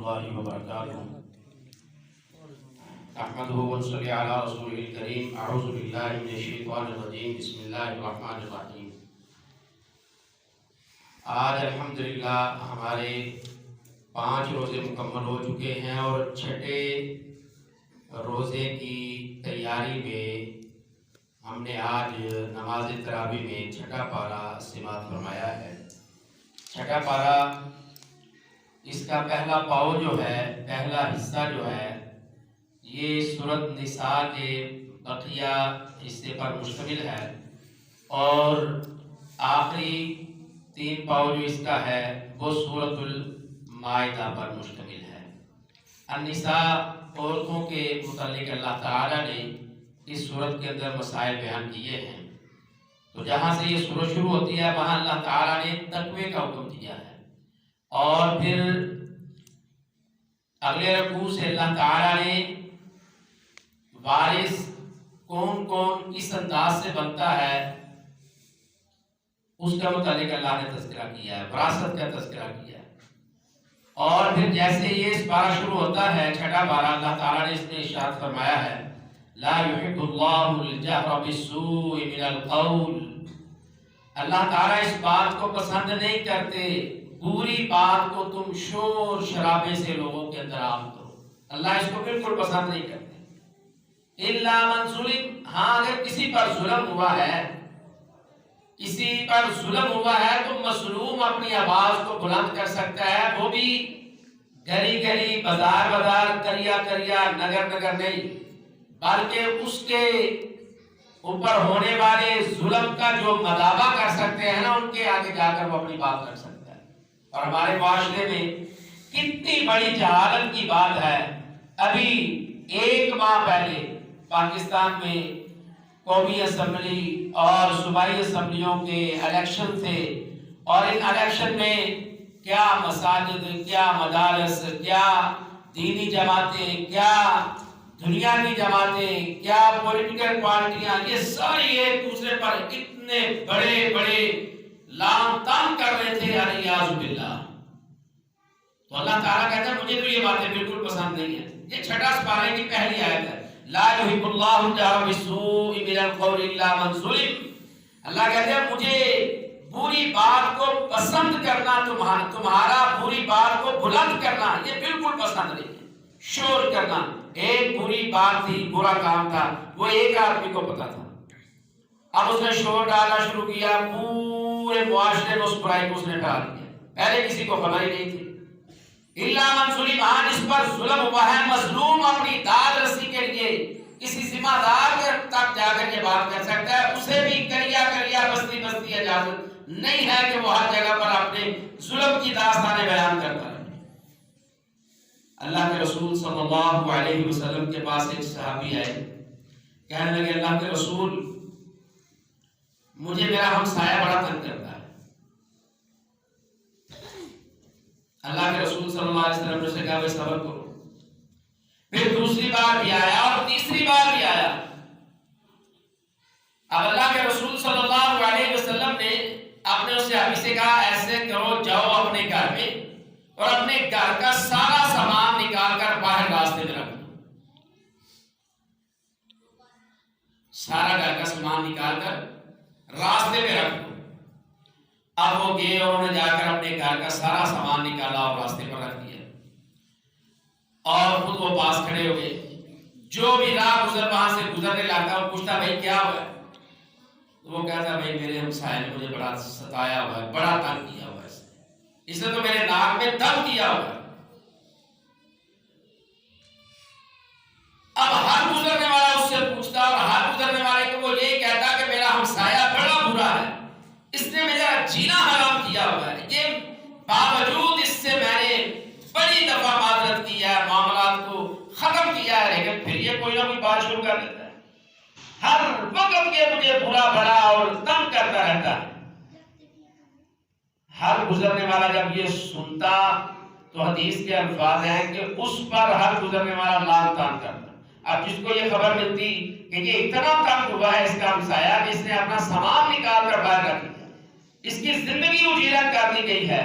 الله وبركاته احمده ونصلي على رسوله الكريم اعوذ بالله من الشیطان الرجیم بسم اللہ الرحمن الرحیم۔ آج الحمدللہ ہمارے 5 روزے مکمل ہو چکے ہیں اور چھٹے روزے کی تیاری میں ہم نے آج نماز تراویح میں چھٹا پارہ سماعت فرمایا ہے۔ چھٹا پارہ اس کا پہلا پاؤ جو ہے، پہلا حصہ جو ہے، یہ سورۃ نساء کے بقیہ حصے پر مشتمل ہے اور آخری 3 پاؤ جو اس کا ہے وہ سورۃ المائدہ پر مشتمل ہے۔ النساء عورتوں کے متعلق اللہ تعالیٰ نے اس سورت کے اندر مسائل بیان کیے ہیں، تو جہاں سے یہ سورت شروع ہوتی ہے وہاں اللہ تعالیٰ نے تقوی کا حکم دیا ہے، اور پھر اگلے رکوع سے اللہ تعالیٰ نے وارث کون کون کس انداز سے بنتا ہے اس کا متعلق اللہ نے تذکرہ کیا ہے، وراثت کا تذکرہ کیا ہے۔ اور پھر جیسے یہ اس پارہ شروع ہوتا ہے چھٹا پارہ، اللہ تعالیٰ نے اس میں ارشاد فرمایا ہے لا يحب اللہ الجہر بالسوء من القول۔ اللہ تعالیٰ اس بات کو پسند نہیں کرتے، بری بات کو تم شور شرابے سے لوگوں کے اندر عام کرو، اللہ اس کو بالکل پسند نہیں کرتے۔ الا من ظلم، ہاں اگر کسی پر ظلم ہوا ہے، کسی پر ظلم ہوا ہے تو مظلوم اپنی آواز کو بلند کر سکتا ہے، وہ بھی گلی گلی بازار بازار کریا کریا نگر نگر نہیں، بلکہ اس کے اوپر ہونے والے ظلم کا جو مداوع کر سکتے ہیں نا، ان کے آگے جا کر وہ اپنی بات کر سکتا ہے۔ اور ہمارے معاشرے میں کتنی بڑی جہالت کی بات ہے، ابھی 1 ماہ پہلے پاکستان میں قومی اسمبلی اور صوبائی اسمبلیوں کے الیکشن تھے، اور ان الیکشن میں کیا مساجد، کیا مدارس، کیا دینی جماعتیں، کیا دنیا کی جماعتیں، کیا پولیٹیکل پارٹیاں، یہ ساری ایک دوسرے پر اتنے بڑے بڑے لام تام کر رہے تھے، الیاذ باللہ۔ تو اللہ تعالیٰ کہتا ہے مجھے تو یہ باتیں بالکل پسند نہیں ہیں۔ یہ چھٹا پارے کی پہلی آیت ہے، لا يحب اللہ الجہر بالسوء من القول الا من ظلم۔ اللہ کہتا ہے مجھے بری بات کو پسند کرنا، تمہارا بری بات کو بلند کرنا یہ بالکل پسند نہیں ہے۔ شور کرنا، ایک بری بات تھی، برا کام تھا، وہ ایک آدمی کو پتا تھا، اب اس نے شور ڈالنا شروع کیا، پورے معاشرے میں اس برائی کو اس نے ڈال دیا، پہلے کسی کو خبر ہی نہیں تھی۔ الا من ظلم، جس پر ظلم ہوا ہے، مظلوم اپنی داد رسی کے لیے کسی ذمہ دار تک جا کر یہ بات کر سکتا ہے، اسے بھی کریا کریا بستی بستی اجازت نہیں ہے کہ وہ ہر جگہ پر اپنے ظلم کی داستانیں بیان کرتا ہے۔ اللہ کے رسول صلی اللہ علیہ وسلم کے پاس ایک صحابی آئے، کہنے لگے اللہ کے رسول مجھے میرا ہمسایہ بڑا تنگ کرتا ہے۔ اللہ کے رسول صلی اللہ علیہ وسلم نے اسے کہا صبر کرو۔ پھر دوسری بار بھی آیا اور تیسری بار بھی آیا۔ اب اللہ کے رسول صلی اللہ علیہ وسلم نے اپنے اس صحابی سے کہا ایسے کرو، جاؤ اپنے گھر میں اور اپنے گھر کا سارا سامان نکال کر باہر راستے میں رکھ دو، سارا گھر کا سامان نکال کر راستے میں رکھ دو۔ اب وہ گئے اور انہوں نے جا کر اپنے گھر کا سارا سامان نکالا اور راستے پر رکھ دیا، اور خود وہ پاس کھڑے ہو گئے۔ جو بھی راہ گزر وہاں سے گزرنے لگتا وہ پوچھتا بھائی کیا ہوا ہے؟ تو وہ کہتا بھائی میرے ہمسائے نے مجھے بڑا ستایا ہوا ہے، بڑا تنگ کیا ہوا ہے، اس نے تو میرے ناک میں دم کیا ہوا ہے۔ اب ہر گزرنے والا اس سے پوچھتا، اور ہر گزرنے والے کو وہ یہی کہتا کہ میرا ہمسایہ بڑا برا ہے، اس نے میرا جینا حرام کیا ہوا ہے۔ یہ باوجود اس سے میں نے بڑی دفعہ معذرت کی ہے، معاملات کو ختم کیا ہے، لیکن پھر یہ کوئی نہ کوئی بات شروع کر دیتا ہے، ہر وقت یہ مجھے برا بھلا اور تنگ کرتا رہتا ہے۔ ہر گزرنے والا جب یہ سنتا تو حدیث کے الفاظ ہیں کہ اس پر ہر گزرنے والا لعن طعن کرتا۔ اب جس کو یہ خبر ملتی کہ یہ اتنا تنگ ہوا ہے اس کا ہمسایہ کہ اس نے اپنا سامان نکال کر باہر رکھ دیا، اس کی زندگی اجیرت کر دی گئی ہے،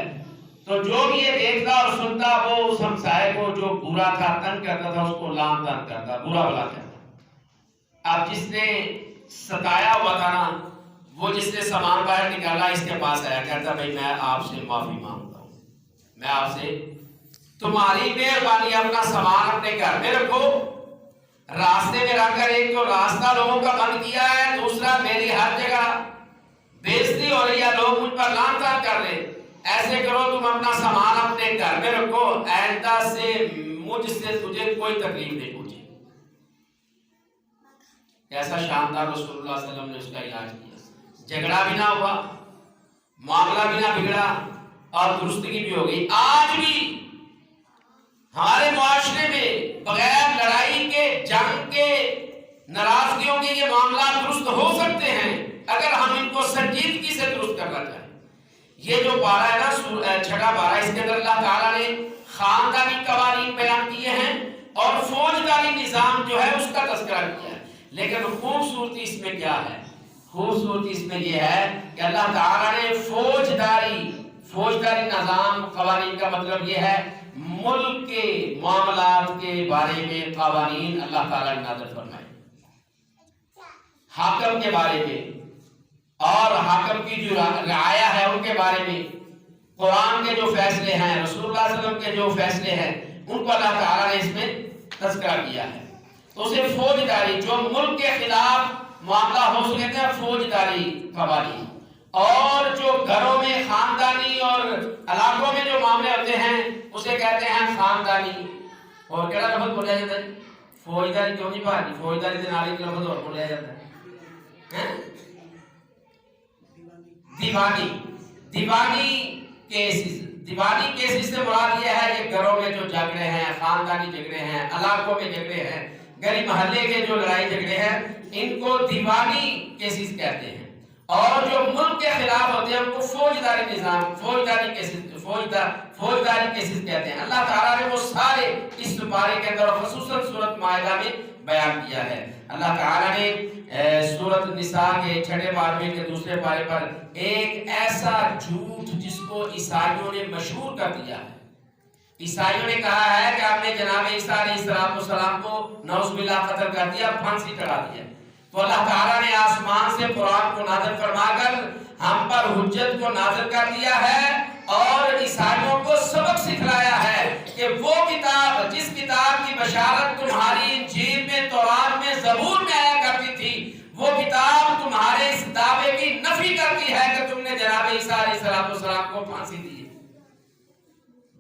تو جو بھی یہ دیکھتا اور سنتا وہ اس ہمسائے برا تھا، تنگ کرتا تھا، اس کو لام تنگ کرتا، برا بلا کہتا۔ اب جس نے ستایا ہوا تھا نا، وہ جس نے سامان باہر نکالا اس کے پاس آیا، کہتا بھائی میں آپ سے معافی مانگتا ہوں، میں آپ سے تمہاری مہربانی، اپنا سامان اپنے گھر میں رکھو، راستے میں رکھ کر ایک تو راستہ لوگوں کا بند کیا ہے، دوسرا میری ہر جگہ بےزتی ہو رہی ہے، لوگ مجھ پر لعن طعن کر رہے، ایسے کرو تم اپنا سامان اپنے گھر میں رکھو، آئندہ سے مجھ سے تجھے کوئی تکلیف نہیں پہنچے۔ ایسا شاندار رسول اللہ صلی اللہ علیہ وسلم نے اس کا علاج کیا، جھگڑا بھی نہ ہوا، معاملہ بھی نہ بگڑا اور درستگی بھی ہو گئی۔ آج بھی ہمارے معاشرے میں بغیر لڑائی کے، جنگ کے، ناراضگیوں کے یہ معاملات درست ہو سکتے ہیں اگر ہم ان کو سنجیدگی سے درست کرنا چاہیں۔ یہ جو پارہ ہے نا، چھٹا پارہ، اس کے اندر اللہ تعالیٰ نے خاندانی قوانین بیان کیے ہیں اور فوجداری نظام جو ہے اس کا تذکرہ کیا ہے، لیکن خوبصورتی اس میں کیا ہے؟ خوبصورتی اس میں یہ ہے کہ اللہ تعالیٰ نے فوجداری نظام، قوانین کا مطلب یہ ہے ملک کے معاملات کے بارے میں قوانین اللہ تعالیٰ نے نازل فرمائے، حاکم کے بارے میں اور حاکم کی جو رعایا ہے ان کے بارے میں، قرآن کے جو فیصلے ہیں، رسول اللہ صلی اللہ علیہ وسلم کے جو فیصلے ہیں، ان کو اللہ تعالیٰ نے اس میں تذکرہ کیا ہے۔ تو اسے فوجداری، جو ملک کے خلاف معاملہ ہو سکتے ہیں، فوجداری قوانین، اور جو گھروں میں خاندانی اور علاقوں میں جو معاملے ہوتے ہیں اسے کہتے ہیں خاندانی۔ اور کہڑا لفظ بولیا جاتا ہے؟ فوجداری کیوں نہیں پڑھانی؟ فوجداری سے نالی لفظ اور بولیا جاتا ہے دیوانی کیسز۔ دیوانی کیسز سے مراد یہ ہے کہ گھروں میں جو جھگڑے ہیں، خاندانی جھگڑے ہیں، علاقوں میں جھگڑے ہیں، گلی محلے کے جو لڑائی جھگڑے ہیں، ان کو دیوانی کیسز کہتے ہیں، اور جو ملک کے خلاف ہوتے ہیں ان کو فوجداری نظام، فوجداری کیسز کہتے ہیں۔ اللہ تعالیٰ نے وہ سارے اس پارے کے اندر خصوصاً سورۃ مائدہ میں بیان کیا ہے۔ اللہ تعالیٰ نے سورۃ نساء کے 6 بارے کے دوسرے پارے پر ایک ایسا جھوٹ جس کو عیسائیوں نے مشہور کر دیا ہے، عیسائیوں نے کہا ہے کہ آپ نے جناب عیسیٰ علیہ السلام کو نعوذ باللہ قتل کر دیا، پھانسی چڑھا دیا، تو اللہ تعالیٰ نے آسمان سے قرآن کو نازل فرما کر ہم پر حجت کو نازل کر دیا ہے اور عیسائیوں کو سبق سکھلایا ہے کہ وہ کتاب، جس کتاب کی بشارت تمہاری انجیل میں، تورات میں، زبور میں آیا کرتی تھی، وہ کتاب تمہارے اس دعوے کی نفی کرتی ہے کہ تم نے جناب عیسیٰ علیہ السلام کو پھانسی دی۔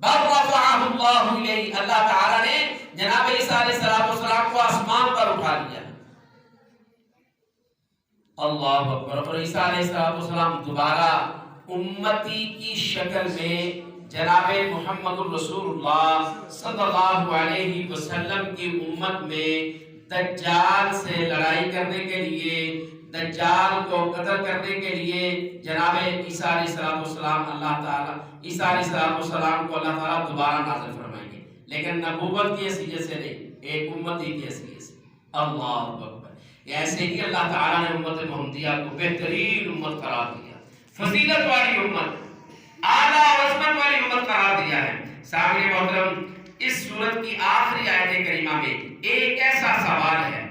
بل رفعہ اللہ الیہ، اللہ تعالیٰ نے جناب عیسیٰ علیہ السلام کو آسمان پر اٹھا لیا۔ اللہ اکبر۔ اور عیسیٰ علیہ السلام دوبارہ امتی کی شکل میں جناب محمد الرسول اللہ صلی اللہ علیہ وسلم کی امت میں دجال سے لڑائی کرنے کے لیے، دجال کو قتل کرنے کے لیے جناب عیسیٰ علیہ السلام عیسیٰ علیہ السلام کو اللہ تعالیٰ دوبارہ نازل فرمائیں گے، لیکن نبوت کی حیثیت سے نہیں، ایک امتی کی حیثیت سے۔ اللہ اکبر۔ ایسے ہی اللہ تعالیٰ نے امت محمدیہ کو بہترین امت قرار دیا، فضیلت والی امت، اعلیٰ عظمت والی امت قرار دیا ہے۔ سامعین محترم، اس سورت کی آخری آیت کریمہ میں ایک ایسا سوال ہے،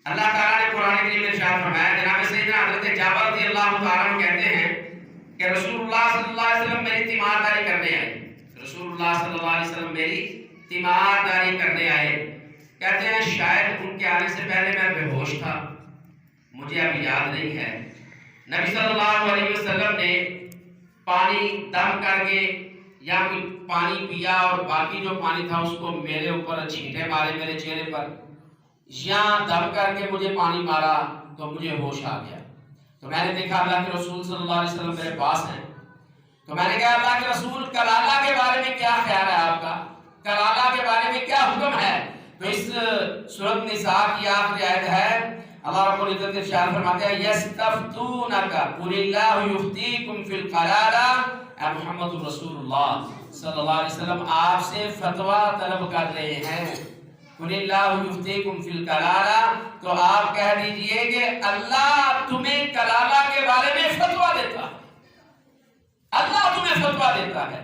اللہ تعالیٰ نے قرآن کریم میں ارشاد فرمایا، جناب سیدنا حضرت جابر رضی اللہ تعالیٰ عنہ کہتے ہیں کہ رسول اللہ صلی اللہ علیہ وسلم میری تیمارداری کرنے آئے، رسول اللہ صلی اللہ علیہ وسلم میری تیمارداری کرنے آئے، کہتے ہیں شاید ان کے آنے سے پہلے میں بے ہوش تھا، مجھے اب یاد نہیں ہے۔ نبی صلی اللہ علیہ وسلم نے پانی دم کر کے یا پانی پیا اور باقی جو پانی تھا اس کو میرے اوپر چھینٹے مارے، میرے چہرے پر، یا دم کر کے مجھے پانی مارا تو مجھے ہوش آ گیا۔ تو میں نے دیکھا اللہ کے رسول صلی اللہ علیہ وسلم میرے پاس ہیں، تو میں نے کہا اللہ کے رسول کلالہ کے بارے میں کیا خیال ہے آپ کا؟ کلالہ کے بارے میں کیا حکم ہے؟ تو اس سورۃ نساء کی آخری آیت ہے، اللہ رب العزت ارشاد فرماتے ہیں یستفتونک قل اللہ یفتیکم فی القلالہ، اے محمد رسول اللہ صلی اللہ علیہ وسلم آپ سے فتویٰ طلب کر رہے ہیں، قل اللہ یفتیکم فی القلالہ، تو آپ کہہ دیجئے کہ اللہ تمہیں کلالہ کے بارے میں فتویٰ دیتا ہے، اللہ تمہیں فتویٰ دیتا ہے۔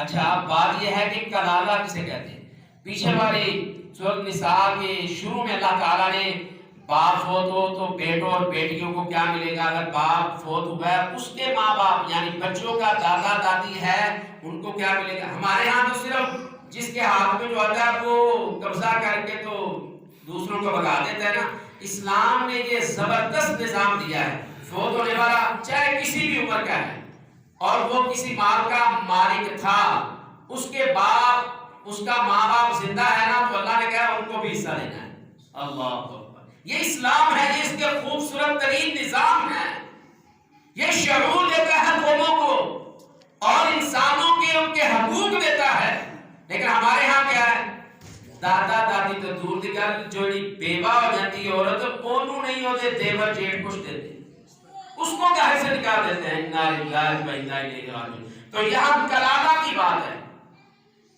اچھا اب بات یہ ہے کہ کلالہ کسے کہتے ہیں؟ پیچھے والی سورۃ نساء کے شروع میں اللہ تعالیٰ نے باپ فوت ہو تو بیٹوں اور بیٹیوں کو کیا ملے گا؟ اگر باپ فوت ہوا ہے اس کے ماں باپ یعنی بچوں کا دادا دادی ہے ان کو کیا ملے گا؟ ہمارے ہاں تو صرف جس کے ہاتھ میں جو آتا ہے وہ قبضہ کر کے تو دوسروں کو بھگا دیتا ہے نا. اسلام نے یہ زبردست نظام دیا ہے، فوت ہونے والا چاہے کسی بھی عمر کا ہے اور وہ کسی مال کا مالک تھا، اس کے باپ اس کا ماں باپ زندہ ہے نا تو اللہ نے کہا ان کو بھی حصہ دینا ہے. اللہ اکبر. یہ اسلام ہے، یہ اس کے خوبصورت ترین نظام ہے. یہ شعور دیتا ہے قوموں کو اور انسانوں کے ان کے حقوق دیتا ہے. لیکن ہمارے ہاں کیا ہے؟ دادا دادی تو دور دی گل، جوڑی بیوہ ہو جاتی عورت اونوں نہیں ہوتے دیور جیٹ کچھ دیتے اس کو گھر سے نکال دیتے ہیں. انا للہ و انا الیہ راجعون. تو یہاں کلالہ کی بات ہے.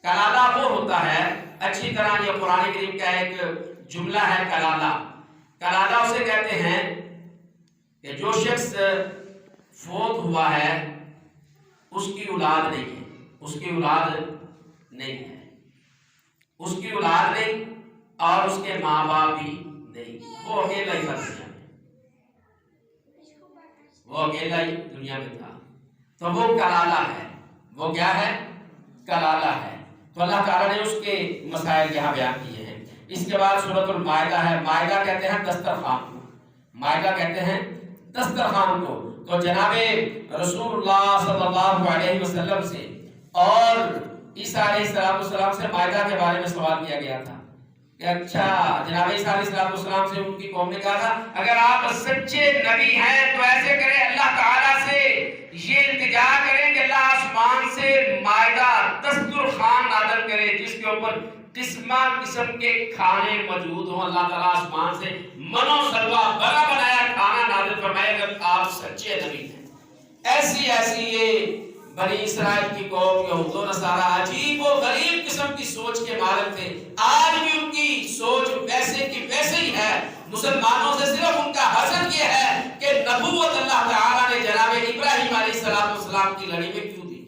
کلالہ وہ ہوتا ہے، اچھی طرح یہ قرآن کریم کا ایک جملہ ہے کلالہ. کلالہ اسے کہتے ہیں کہ جو شخص فوت ہوا ہے اس کی اولاد نہیں ہے، اس کی اولاد نہیں ہے، اس کی اولاد نہیں اور اس کے ماں باپ بھی نہیں، وہ اکیلا ہی تھا دنیا میں، وہ اکیلا ہی دنیا میں تھا. تو وہ کلالہ ہے. وہ کیا ہے؟ کلالہ ہے. تو اللہ تعالیٰ نے اس کے مسائل یہاں بیان کیے ہیں. اس کے بعد سورۃ المائدہ ہے. مائدہ کہتے ہیں دسترخوان کو، مائدہ کہتے ہیں دسترخوان کو. تو جناب رسول اللہ صلی اللہ علیہ وسلم سے اور عیسیٰ علیہ السلام سے مائدہ کے بارے میں سوال کیا گیا تھا کہ اچھا جناب عیسیٰ علیہ السلام سے ان کی قوم نے کہا تھا اگر آپ سچے نبی ہیں تو ایسے کریں اللہ تعالیٰ سے یہ التجا کریں کہ اللہ آسمان سے مائدہ دسترخوان نازل کرے جس کے اوپر قسمہ قسم کے کھانے موجود ہوں. اللہ تعالیٰ آسمان سے منو سلوا بڑا بنایا کھانا نازل فرمائے اگر آپ سچے نبی ہیں. ایسی یہ بنی اسرائیل کی قوم یہود و نصارہ عجیب و غریب قسم کی سوچ کے مالک تھے. آج بھی ان کی سوچ ویسے کی ویسے ہی ہے. مسلمانوں سے صرف ان کا حسد یہ ہے کہ نبوت اللہ تعالیٰ نے جناب ابراہیم علیہ السلام کی لڑی میں کیوں دی.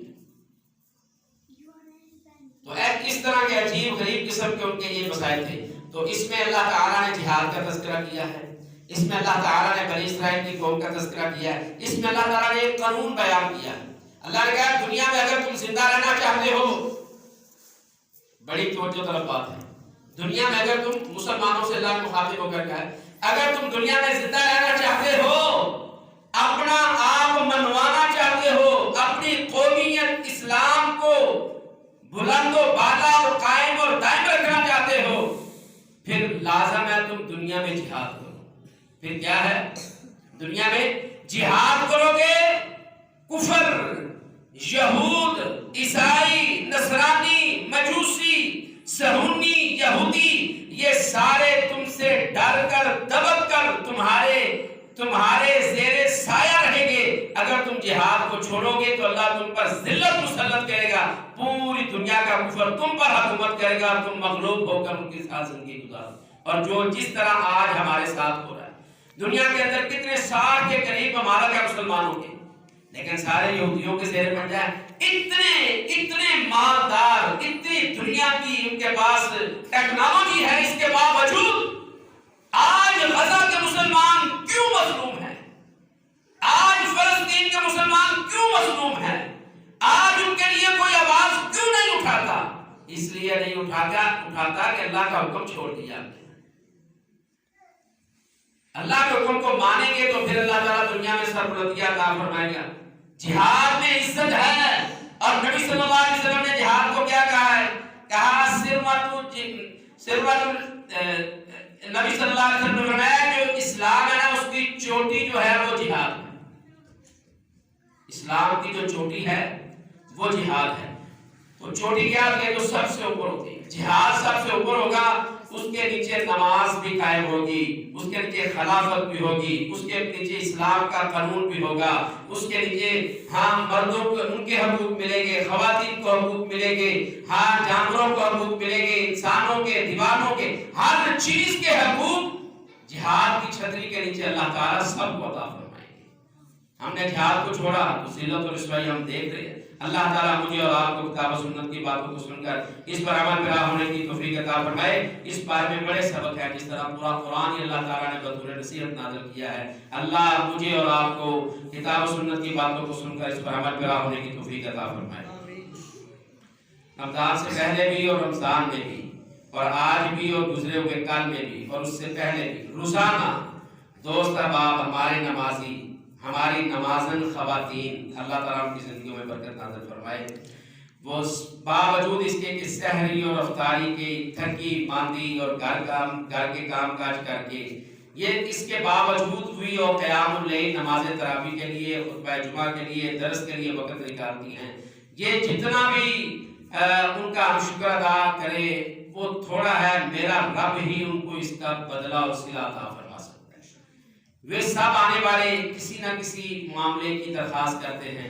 تو ایک اس طرح کے عجیب غریب قسم کے ان کے یہ مسائل تھے. تو اس میں اللہ تعالیٰ نے جہاد کا تذکرہ کیا ہے، اس میں اللہ تعالیٰ نے بنی اسرائیل کی قوم کا تذکرہ کیا ہے، اس میں اللہ تعالیٰ نے ایک قانون بیان کیا ہے. اللہ نے کہا دنیا میں اگر تم زندہ رہنا چاہتے ہو، بڑی توجہ طلب بات ہے، دنیا میں اگر تم مسلمانوں سے اللہ مخاطب ہو کر کہا ہے اگر تم دنیا میں زندہ رہنا چاہتے ہو، اپنا آپ منوانا چاہتے ہو، اپنی قومیت اسلام کو بلند و بالا اور قائم اور دائم رکھنا چاہتے ہو، پھر لازم ہے تم دنیا میں جہاد کرو. پھر کیا ہے؟ دنیا میں جہاد کرو گے. کفر، یہود، عیسائی، نصرانی، مجوسی، صہیونی، یہودی یہ سارے تم سے ڈر کر دبک کر تمہارے زیر سایہ رہیں گے. اگر تم جہاد کو چھوڑو گے تو اللہ تم پر ذلت مسلط کرے گا، پوری دنیا کا کفر تم پر حکومت کرے گا، تم مغلوب ہو کر ان کے ساتھ زندگی گزارو. اور جو جس طرح آج ہمارے ساتھ ہو رہا ہے، دنیا کے اندر کتنے 60 کے قریب ممالک ہیں مسلمانوں کے، لیکن سارے یہودیوں کے زیر بن جائے. اتنے مالدار، اتنی دنیا کی ان کے پاس ٹیکنالوجی ہے، اس کے باوجود آج غزہ کے مسلمان کیوں مظلوم ہیں؟ آج فلسطین کے مسلمان کیوں مظلوم ہیں؟ آج ان کے لیے کوئی آواز کیوں نہیں اٹھاتا؟ اس لیے نہیں اٹھاتا کہ اللہ کا حکم چھوڑ دیا. اللہ کے حکم کو مانیں گے تو پھر اللہ تعالیٰ دنیا میں سربلندیاں عطا فرمائے گا. جہاد میں عزت ہے اور نبی صلی اللہ علیہ وسلم نے جہاد کو کیا کہا ہے؟ کہا نبی صلی اللہ علیہ وسلم نے فرمایا جو اسلام ہے نا اس کی چوٹی جو ہے وہ جہاد ہے. اسلام کی جو چوٹی ہے وہ جہاد ہے. تو چوٹی کیا ہے؟ جو سب سے اوپر ہوتی ہے. جہاد سب سے اوپر ہوگا، اس کے نیچے نماز بھی قائم ہوگی، اس کے نیچے خلافت بھی ہوگی، اس کے نیچے اسلام کا قانون بھی ہوگا، اس کے نیچے مردوں کو ان کے حقوق ملیں گے، خواتین کو حقوق ملیں گے، جانوروں کو حقوق ملیں گے، انسانوں کے، دیوانوں کے، ہر چیز کے حقوق جہاد کی چھتری کے نیچے اللہ تعالیٰ سب کو عطا فرمائیں گے. ہم نے جہاد کو چھوڑا تو ذلت و رسوائی ہم دیکھ رہے ہیں. اللہ تعالیٰ مجھے اور آپ کو کتاب و سنت کی باتوں کو سن کر اس پر عمل پیرا ہونے کی توفیق عطا فرمائے۔ اس بارے میں بڑے سبق ہے، جس طرح پورا قرآن ہی اللہ تعالیٰ نے بطور نصیحت نازل کیا ہے۔ اللہ مجھے اور آپ کو کتاب و سنت کی باتوں کو سن کر اس پر عمل پیرا ہونے کی توفیق عطا فرمائے۔ رمضان سے پہلے بھی اور رمضان میں بھی، اور آج بھی اور گزرے ہوئے کل میں بھی، اور اس سے پہلے بھی روزانہ دوست احباب ہمارے نمازی، ہماری نمازن خواتین، اللہ تعالیٰ ان کی زندگیوں میں برکت نازل فرمائے، وہ باوجود اس کے کہ سحری اور افطاری کی تھکی ماندی اور گھر کے کام کاج کر کے یہ اس کے باوجود بھی اور قیام اللیل نماز تراویح کے لیے، خطبہ جمعہ کے لیے، درس کے لیے وقت نکالتی ہیں۔ یہ جتنا بھی ان کا ہم شکر ادا کرے وہ تھوڑا ہے، میرا رب ہی ان کو اس کا بدلہ اور صلہ عطا فرما سکتا ہے۔ وہ سب آنے والے کسی نہ کسی معاملے کی درخواست کرتے ہیں،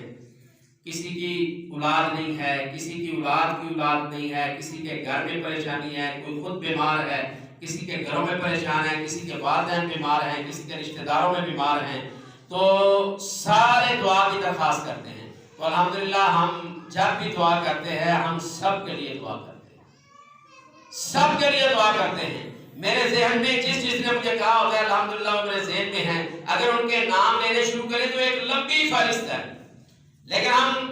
کسی کی اولاد نہیں ہے، کسی کی اولاد نہیں ہے، کسی کے گھر میں پریشانی ہے، کوئی خود بیمار ہے، کسی کے گھروں میں پریشان ہے، کسی کے والدین بیمار ہیں، کسی کے رشتہ داروں میں بیمار ہیں، تو سارے دعا کی درخواست کرتے ہیں۔ تو الحمدللہ ہم جب بھی دعا کرتے ہیں ہم سب کے لیے دعا کرتے ہیں، سب کے لیے دعا کرتے ہیں۔ میرے ذہن میں جس نے مجھے کہا ہوتا ہے الحمدللہ وہ میرے ذہن میں ہیں، اگر ان کے نام لینے شروع کریں تو ایک لمبی فہرست ہے، لیکن ہم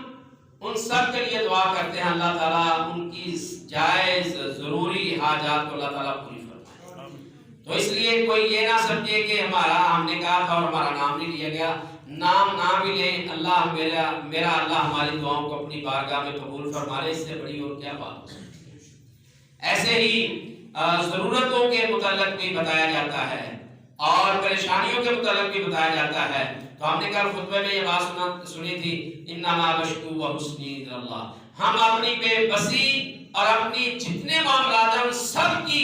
ان سب کے لیے دعا کرتے ہیں۔ اللہ تعالیٰ ان کی جائز ضروری حاجات کو اللہ تعالیٰ پوری فرمائے۔ تو اس لیے کوئی یہ نہ سمجھے کہ ہم نے کہا تھا اور ہمارا نام نہیں لیا گیا، نام نہ بھی لیں، اللہ میرا اللہ ہماری دعاؤں کو اپنی بارگاہ میں قبول فرما لے، اس سے بڑی اور کیا بات ہو سکتی ہے۔ ایسے ہی ضرورتوں کے متعلق بھی بتایا جاتا ہے اور پریشانیوں کے متعلق بھی بتایا جاتا ہے۔ تو ہم نے کل خطبے میں یہ بات سنی تھی، انما بشکو وحسنی اللہ، ہم اپنی بے بسی اور اپنی جتنے معاملات ہیں ان سب کی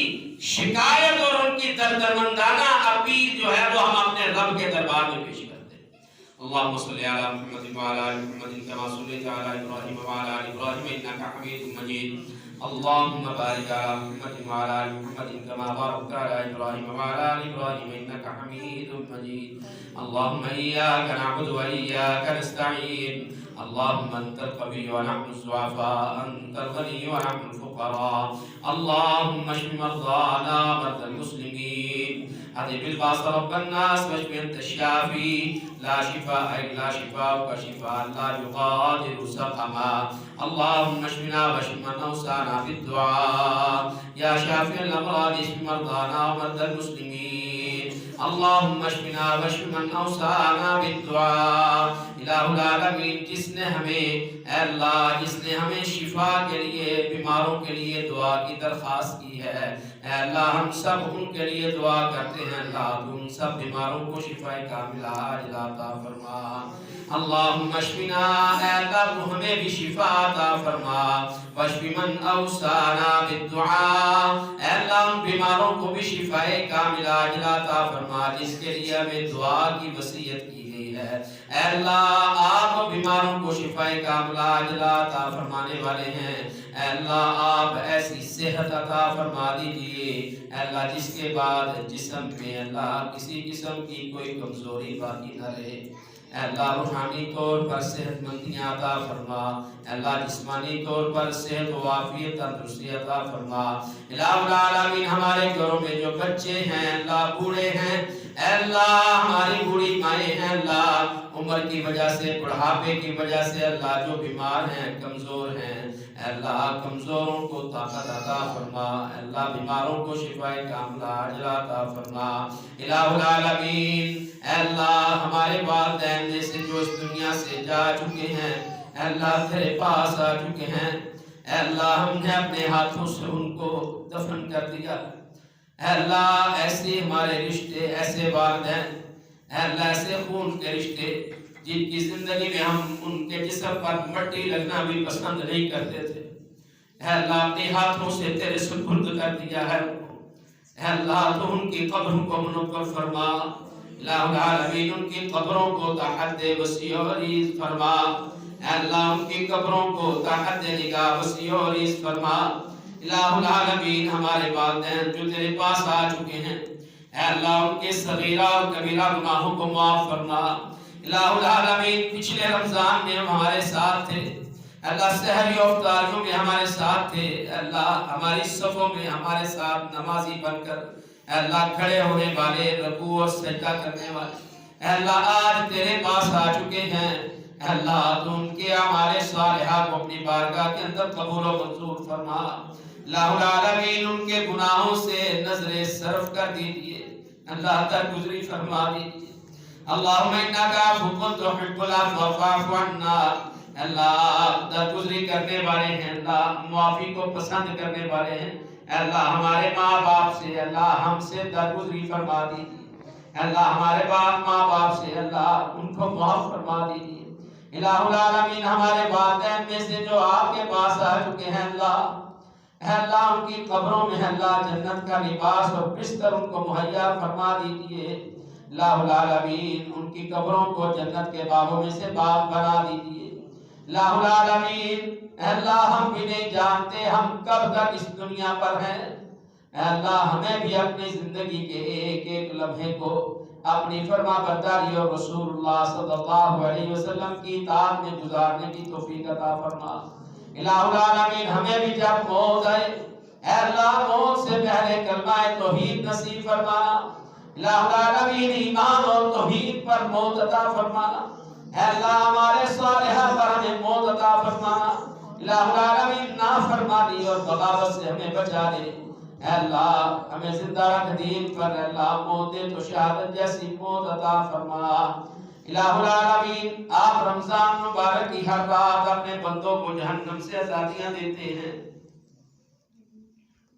شکایت اور ان کی دردمندانہ اپیل جو ہے وہ ہم اپنے رب کے دربار میں پیش کرتے ہیں۔ اللهم صل على محمد وعلى ال محمد كما صليت على ابراهيم وعلى ال ابراهيم انك حميد مجيد اللهم بارك على محمد وعلى ال محمد كما باركت على ابراهيم وعلى ال ابراهيم انك حميد مجيد اللهم اياك نعبد واياك نستعين اللهم انت القوي ونحن الضعفاء انت الغني ونحن الفقراء اللهم اشف مرضانا ومرضى المسلمين اذهب الباس رب الناس واشف انت الشافي لا شفاء الا شفاءك شفاء لا يغادر سقما اللهم اشفنا واشف من اوصانا بالدعاء يا شافي الامراض اشف مرضانا ومرضى المسلمين اللهم اشفنا واشف من اوصانا بالدعاء الہ العالمین، جس نے ہمیں شفا کے لیے بیماروں کے لیے دعا کی درخواست کی ہے، اے اللہ ہم سب ان کے لیے دعا کرتے ہیں، اللہ تو ان سب بیماروں کو شفا کاملہ عاجلہ عطا فرما۔ اللہم اشفنا، اے اللہ تو ہمیں بھی شفا عطا فرما، واشف من اوصانا بالدعاء، اے اللہ ان بیماروں کو بھی شفا کاملہ عاجلہ عطا فرما جس کے لیے ہمیں دعا کی وصیت کی گئی ہے۔ اے اللہ آپ بیماروں کو شفا کاملہ عاجلہ عطا فرمانے والے ہیں، اے اللہ آپ ایسی صحت عطا فرما دیجئے، اے اللہ جس کے بعد جسم میں اللہ کسی قسم کی کوئی کمزوری باقی نہ رہے، اے اللہ روحانی طور پر صحت مندیاں عطا فرما، اے اللہ جسمانی طور پر صحت و عافیت تندرستی عطا فرما۔ الہ العالمین ہمارے گھروں میں جو بچے ہیں اللہ بوڑھے ہیں، اے اللہ ہماری بوڑھی مائیں ہیں اللہ عمر کی وجہ سے بڑھاپے کی وجہ سے اللہ جو بیمار ہیں کمزور ہیں، اے اللہ کمزوروں کو طاقت عطا فرما، اے اللہ بیماروں کو شفا کاملہ عاجلہ عطا فرما۔ الہ العالمین اے اللہ ہمارے والدین میں سے جو اس دنیا سے جا چکے ہیں، اے اللہ تیرے پاس آ چکے ہیں، اے اللہ ہم نے اپنے ہاتھوں سے ان کو دفن کر دیا، اے اللہ ایسے ہمارے رشتے، ایسے والدین، اے اللہ ایسے خون کے رشتے جن کی زندگی میں ہم ان کے جسم پر مٹی لگنا بھی پسند نہیں کرتے تھے، اے اللہ اپنے ہاتھوں سے تیرے سپرد کر دیا ہے، اے اللہ تو ان کی قبروں کو منور فرما، الہ العالمین ان کی قبروں کو تحت وسیع و عریض فرما، اے اللہ ان کی قبروں کو تحت نگاہ وسیع و عریض فرما۔ الہ العالمین ہمارے والدین جو تیرے پاس آ چکے ہیں، اے اللہ ان کے صغیرہ اور کبیرہ گناہوں کو معاف فرما۔ الہ العالمین پچھلے رمضان میں ہمارے ساتھ تھے، اللہ سحری اور افطاریوں میں ہمارے ساتھ تھے، اللہ ہماری صفوں میں ہمارے ساتھ نمازی بن کر اللہ کھڑے ہونے والے، رکوع اور سجدہ کرنے والے اللہ آج تیرے پاس آ چکے ہیں اللہ، تو ان کے ہمارے صالحات کو اپنی بارگاہ کے اندر قبول و منظور فرما۔ اللہ العالمین ان کے گناہوں سے نظر صرف کر دیجئے، اللہ درگزری فرما دیجئے۔ اللہم انکا عفو تحب العفو فاعف عنا، اللہ درگزری کرنے والے ہیں، اللہ معافی کو پسند کرنے والے ہیں اللہ، ہمارے ماں باپ سے اللہ ہم سے درگزری فرما دیجئے، اللہ ہمارے ماں باپ سے اللہ ان کو معاف فرما دیجئے۔ الہ العالمین ہمارے والدین میں سے جو آپ کے پاس آ چکے ہیں اللہ ان کی قبروں میں اللہ جنت کا لباس اور بستر ان کو مہیا فرما دیجئے۔ الہ العالمین ان کی قبروں کو جنت کے باغوں میں سے باغ بنا دیجئے۔ الہ العالمین اللہ ہم بھی نہیں جانتے ہم کب تک اس دنیا پر ہیں اللہ، ہمیں بھی اپنی زندگی کے ایک ایک لمحے کو اپنی فرما برداری اور رسول اللہ صلی اللہ علیہ وسلم کی اطاعت میں گزارنے کی توفیق عطا فرما۔ الہ العالمین ہمیں بھی جب موت آئے اے اللہ موت سے پہلے کلمہ توحید نصیب فرمانا، الہ العالمین ایمان اور توحید پر موت عطا فرمانا، اے اللہ ہمارے صالحہ پر ہمیں موت عطا فرمانا، الہ العالمین نافرمانی اور بغاوت سے ہمیں بچا لے، اے اللہ ہمیں زندہ رکھ دین پر، اے اللہ موت تو شہادت جیسی موت عطا فرما۔ الہ العالمین آپ رمضان مبارک کی ہر رات اپنے بندوں کو جہنم سے آزادیاں دیتے ہیں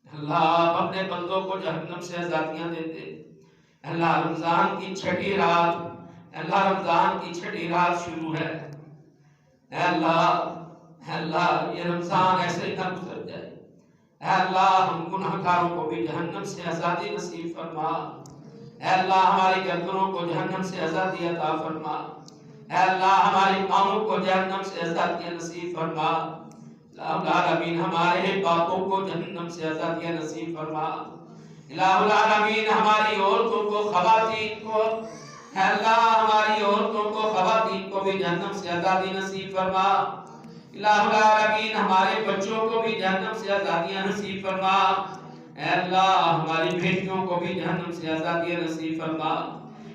اللہ، آپ اپنے بندوں کو جہنم سے آزادیاں دیتے ہیں اللہ۔ رمضان کی چھٹی رات اللہ، رمضان کی چھٹی رات شروع ہے اے اللہ یہ رمضان ایسے ہی نہ گزر جائے اے اللہ، ہم گناہگاروں کو بھی جہنم سے آزادی نصیب فرما، اے اللہ ہماری گردنوں کو جہنم سے آزادی عطا فرما، اے اللہ ہماری پاؤں کو جہنم سے آزادی نصیب فرما، الہ العالمین ہمارے باپوں کو جہنم سے آزادی نصیب فرما، الہ العالمین ہماری عورتوں کو خواتین کو اے اللہ ہماری عورتوں کو خواتین کو بھی جہنم سے آزادی نصیب فرما، الہ العالمین ہمارے بچوں کو بھی جہنم سے آزادیاں نصیب فرما، اے اللہ ہماری بیٹیوں کو بھی جہنم سے آزادیاں نصیب فرما،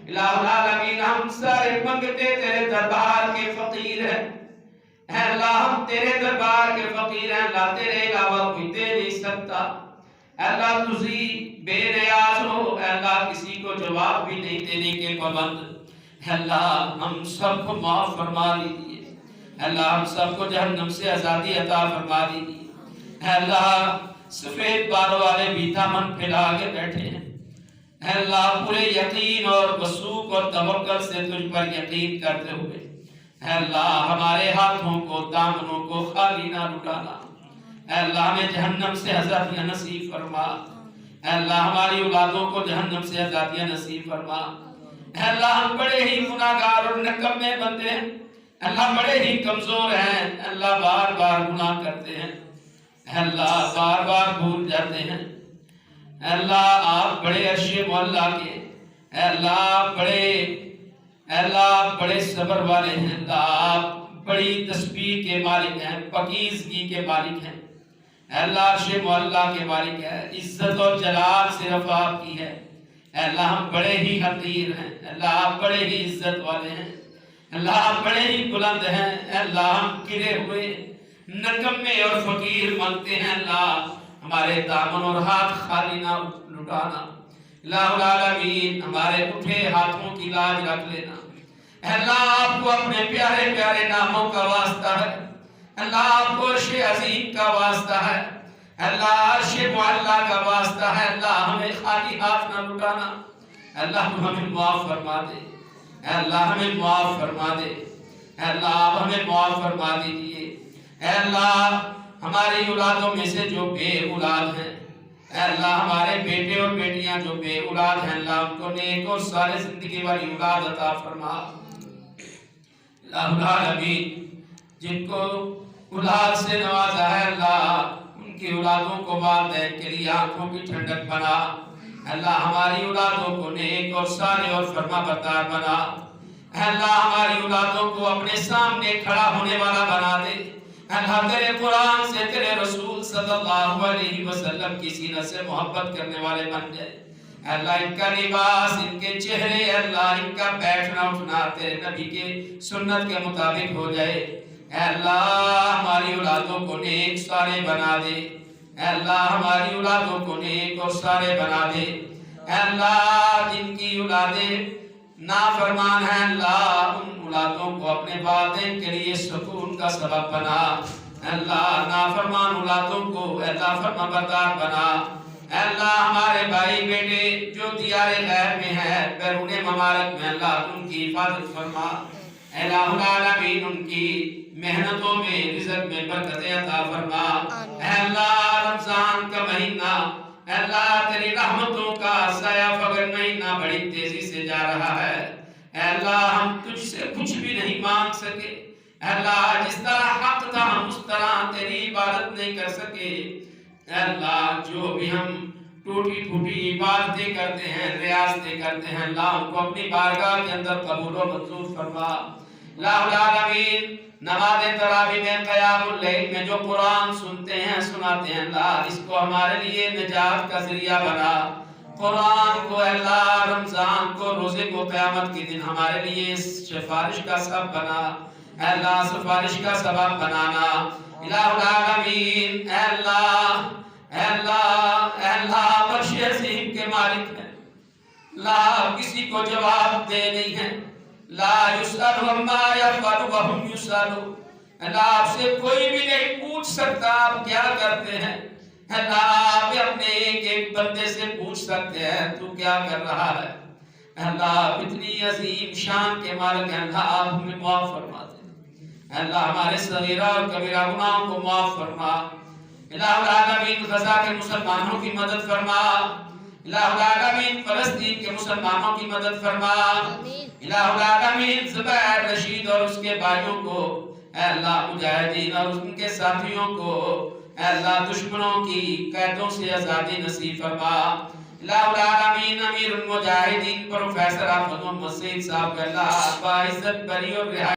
الہ العالمین ہم سارے منگتے تیرے دربار کے فقیر ہیں اے اللہ، ہم تیرے دربار کے فقیر ہیں اللہ، تیرے علاوہ کوئی دے نہیں سکتا اے اللہ، تجھی بے نیاز ہو اے اللہ، کسی کو جواب بھی نہیں دینے کے پابند اے اللہ، ہم سب کو معاف فرما لیجیے اے اللہ، ہم سب کو جہنم سے آزادی عطا فرما دیجیے اے اللہ۔ سفید بال والے بھی دامن پھیلا کے بیٹھے ہیں اے اللہ، پورے یقین اور وثوق اور توکل سے تجھ پر یقین کرتے ہوئے اے اللہ ہمارے ہاتھوں کو دامنوں کو خالی نہ لٹانا اے اللہ، ہمیں جہنم سے آزادیاں نصیب فرما اے اللہ، ہماری اولادوں کو جہنم سے آزادیاں نصیب فرما اے اللہ، ہم بڑے ہی گناہگار اور نکمے بندے ہیں اے اللہ، بڑے ہی کمزور ہیں اے اللہ، بار بار گناہ کرتے ہیں اے اللہ، بار بار بھول جاتے ہیں اے اللہ، آپ بڑے عرش معلا کے اے اللہ اے اللہ بڑے صبر والے ہیں اللہ، آپ بڑی تسبیح کے مالک ہیں، پاکیزگی کے مالک ہیں اے اللہ، عرش معلا کے مالک ہے، عزت اور جلال صرف آپ کی ہے اے اللہ، ہم بڑے ہی حقیر ہیں اے اللہ، آپ بڑے ہی عزت والے ہیں اللہ، آپ بڑے ہی بلند ہیں اے اللہ، ہم گرے ہوئے نکمے اور فقیر مانگتے ہیں اللہ، ہمارے دامن اور ہاتھ خالی نہ لٹانا الہ العالمین، ہمارے اٹھے ہاتھوں کی لاج رکھ لینا اے اللہ، آپ کو اپنے پیارے پیارے ناموں کا واسطہ ہے اللہ، آپ کو عرش عظیم کا واسطہ ہے اللہ، عرش معلا کا واسطہ ہے اللہ، ہمیں خالی ہاتھ نہ لٹانا اللہ، ہمیں معاف فرما دے اے اللہ، ہمیں معاف فرما دے اے اللہ، آپ ہمیں معاف فرما دیجئے اے اللہ، ہماری اولادوں میں سے جو بے اولاد ہیں اے اللہ، ہمارے بیٹے اور بیٹیاں جو بے اولاد ہیں اللہ، ان کو نیک اور صالح زندگی والی اولاد عطا فرما الہ العالمین، جن کو اولاد سے نوازا ہے اللہ، ان کی اولادوں کو والدین کے لیے آنکھوں کی ٹھنڈک بنا اللہ، ہماری اولادوں کو نیک اور صالح اور فرما بردار بنا اللہ، ہماری اولادوں کو اپنے سامنے کھڑا ہونے والا بنا دے اللہ تیرے قرآن سے تیرے رسول صلی اللہ علیہ وسلم کی سینہ سے محبت کرنے والے بن جائے۔ اللہ ان کا لباس، ان کے چہرے، اللہ ان کا بیٹھنا اٹھنا تیرے نبی کے سنت کے مطابق ہو جائے۔ اے اللہ ہماری اولادوں کو نیک سارے بنا دے، اے اللہ ہماری اولادوں کو نیک اور سارے بنا دے۔ اے اللہ جن کی اولادیں نافرمان ہیں، اللہ ان اولادوں کو اپنے والدین کے لیے سکون کا سبب بنا۔ اے اللہ نافرمان اولادوں کو اے اللہ فرما بردار بنا۔ اے اللہ ہمارے بھائی بیٹے جو دیار غیر میں ہیں، بیرون ممالک میں، اللہ ان کی حفاظت فرما۔ اے الہ العالمین ان کی محنتوں میں رزق میں برکتیں عطا فرما۔ اے اللہ رمضان کا مہینہ، اے اللہ تیری رحمتوں کا سایہ فگن مہینہ بڑی تیزی سے جا رہا ہے۔ اے اللہ ہم تجھ سے کچھ بھی نہیں مانگ سکے، اے اللہ جس طرح حق تھا ہم اس طرح تیری عبادت نہیں کر سکے۔ اے اللہ جو بھی ہم ٹوٹی پھوٹی عبادتیں کرتے ہیں، ریاضتیں کرتے ہیں، اللہ ہم کو اپنی بارگاہ کے اندر قبول و منظور فرما۔ الہ العالمین نماز تراویح میں، قیام اللیل میں جو قرآن سنتے ہیں سناتے ہیں، اللہ اس کو ہمارے لیے نجات کا ذریعہ بنا۔ قرآن کو اللہ رمضان کو روزے کو قیامت کے دن ہمارے لیے سفارش کا سبب بنا۔ اے اللہ سفارش کا سبب بنانا۔ الہ العالمین اے اللہ اے اللہ اے اللہ بخش عظیم کے مالک ہے، لا کسی کو جواب دے نہیں ہے، لا یسأل عما یفعل وهم یسألون۔ اللہ آپ سے کوئی بھی نہیں پوچھ سکتا آپ کیا کرتے ہیں۔ اللہ آپ اپنے ایک ایک بندے سے پوچھ سکتے ہیں تو کیا کر رہا ہے۔ اللہ آپ اتنی عظیم شان کے مالک ہیں، اللہ آپ ہمیں معاف فرما دیں۔ اللہ ہمارے صغیرہ اور کبیرہ گناہوں کو معاف فرما۔ الہ العالمین غزہ کے مسلمانوں کی مدد فرما۔ الہ العالمین فلسطین کے مسلمانوں کی مدد فرما۔ الہ العالمین زبیر رشید اور اس کے بھائیوں کو، اے اللہ مجاہدین اور ان کے ساتھیوں کو، اے اللہ دشمنوں کی قیدوں سے آزادی نصیب فرما۔ الہ العالمین امیر المجاہدین پروفیسر آفت محمد سید صاحب کا اللہ باعزت بری اور رہائی